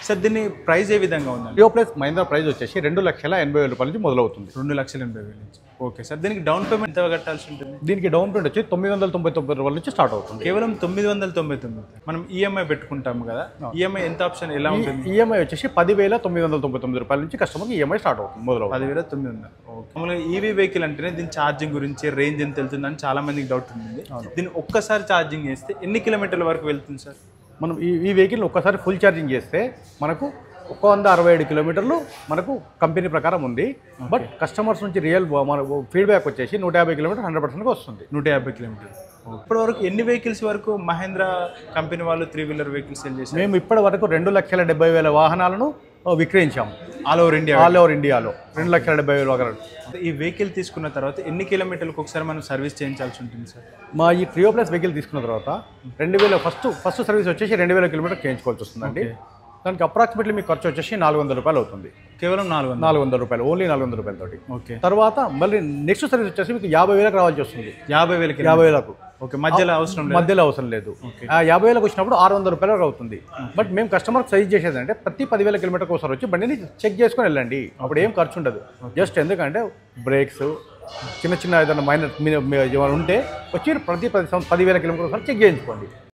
Sir దీని price ఏ విధంగా ఉందండి? రియో ప్లస్ మహీంద్రా ప్రైస్ వచ్చేసి 2,80,000 నుంచి మొదలవుతుంది. 2,80,000 నుంచి. ఓకే సార్, దీనికి డౌన్ పేమెంట్ ఎంత కట్టాల్సి ఉంటుంది? దీనికి డౌన్ పేమెంట్ వచ్చి 999 రూపాయల నుంచి స్టార్ట్ అవుతుంది. కేవలం 999. మనం ఈఎంఐ పెట్టుకుంటాము కదా, ఈఎంఐ ఎంత ఆప్షన్ ఎలా ఉంటుంది? ఈఎంఐ వచ్చేసి 10,999 రూపాయల నుంచి కస్టమర్కి ఈఎంఐ స్టార్ట్ అవుతుంది, మొదలవుతుంది. 10,900. ఓకే. మామూలుగా ఈవీ వెహికల్ అంటేనే దీని ఛార్జింగ్ గురించి రేంజ్ ఎంత వెళ్తుందని చాలా మందికి డౌట్ ఉంది. దీన్ని ఒక్కసారి ఛార్జింగ్ చేస్తే ఎన్ని కిలోమీటర్ల వరకు వెళ్తుంది సార్? మనం ఈ వెహికల్ని ఒక్కసారి ఫుల్ ఛార్జింగ్ చేస్తే మనకు 167 కిలోమీటర్లు మనకు కంపెనీ ప్రకారం ఉంది. బట్ కస్టమర్స్ నుంచి రియల్ మనకు ఫీడ్బ్యాక్ వచ్చేసి 150 కిలోమీటర్ 100% వస్తుంది. 150 కిలోమీటర్లు. ఇప్పటి వరకు ఎన్ని వెహికల్స్ వరకు మహేంద్ర కంపెనీ వాళ్ళు 3 వీలర్ వెహికల్స్ సేల్ చేశారు? మేము ఇప్పటి వరకు 2,70,000 వాహనాలను విక్రయించాము ఆల్ ఓవర్ ఇండియా. 2,70,000 వాహనాలు. ఈ వెహికల్ తీసుకున్న తర్వాత ఎన్ని కిలోమీటర్లకు ఒకసారి మనం సర్వీస్ చేయించాల్సి ఉంటుంది సార్? మా ఈ రియో ప్లస్ వెహికల్ తీసుకున్న తర్వాత 2,000 ఫస్ట్ సర్వీస్ వచ్చేసి 2,000 కిలోమీటర్ చేయించుకోవాల్సి వస్తుందండి. దానికి అప్రాక్సిమేట్లీ మీకు ఖర్చు వచ్చేసి 400 రూపాయలు అవుతుంది. కేవలం 400 రూపాయలు, ఓన్లీ 400 రూపాయలతోటి. ఓకే. తర్వాత మళ్ళీ నెక్స్ట్ సర్వీస్ వచ్చేసి మీకు 50,000 రావాల్సి వస్తుంది. 50,000. ఓకే. మధ్యలో అవసరం లేదు. ఆ 50,000 వచ్చినప్పుడు 600 రూపాయలు అవుతుంది. బట్ మేము కస్టమర్కి సజెస్ట్ చేసేది అంటే ప్రతి 10,000 కిలోమీటర్కి ఒకసారి వచ్చి బండిని చెక్ చేసుకొని వెళ్ళండి. అప్పుడు ఏం ఖర్చు ఉండదు. జస్ట్ ఎందుకంటే బ్రేక్స్ చిన్న ఏదైనా మైనర్ ఉంటే వచ్చి ప్రతి 10,000 కిలోమీటర్ ఒకసారి చెక్ చేయించుకోండి.